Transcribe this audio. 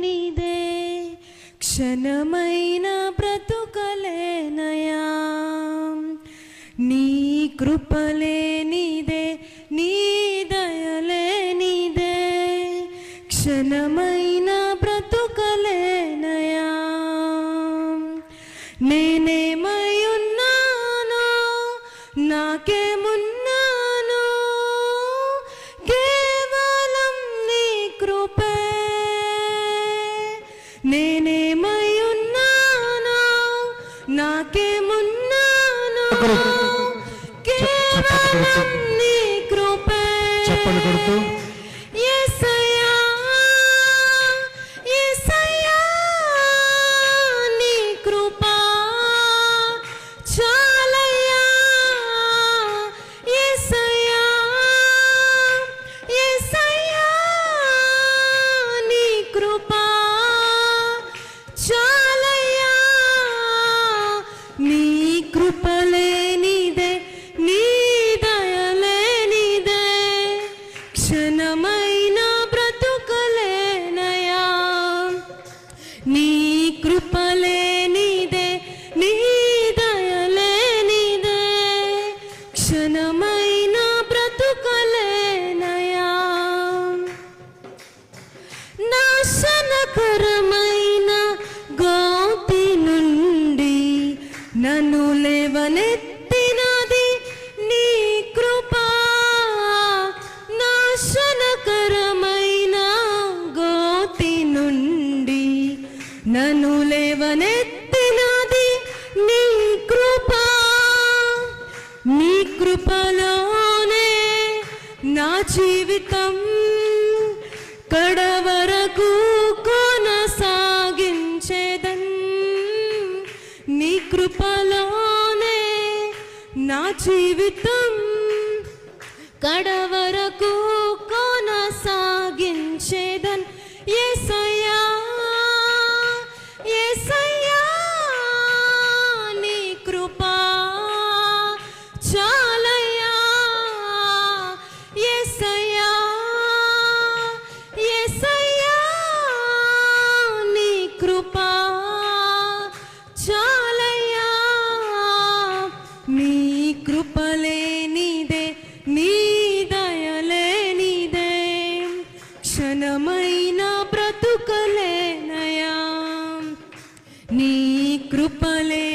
నీదే క్షణమైన బ్రతుకలేనయా నీ కృపలే నీదే నీ దయలే నీదే క్షణమైన బ్రతుకలేనయా నేనేమై ఉన్నానో నాకేమున్నానో కేవలం నీ కృపే నేనేమై ఉన్నానో నాకేమున్నానో కేవలం నీ కృపే చెప్పలు కొడుతూ యేసయ్యా యేసయ్యా నీ కృప చాలయ్యా యేసయ్యా యేసయ్యా నీ కృప చాలయ్యా నీ కృపలే నీదే నీ దయలే నీదే క్షణమైన బ్రతుకలేనయా నీ కృపలే నీదే నీ దయలే నీదే క్షణమైన బ్రతుకలేనయా నాశనకరమైన గోతి నుండి నన్ను లేవనెత్తినది నీ కృప నాశనకరమైన గోతి నుండి నన్ను లేవనెత్తినది నీ కృప నీ కృపలోనే నా జీవితం కడవరకు కొనసాగించేదన్ నీ కృపలోనే నా జీవితం కడవరకు కొనసాగించేదన్ యేసయ్యా యేసయ్యా నీ కృప చాలయ్యా యేసయ్యా యేసయ్యా నీ కృప చాలయ్యా నీ కృపలే నీదే నీ దయలే నీదే క్షణమైన బ్రతుకలేనయా నీ కృపలే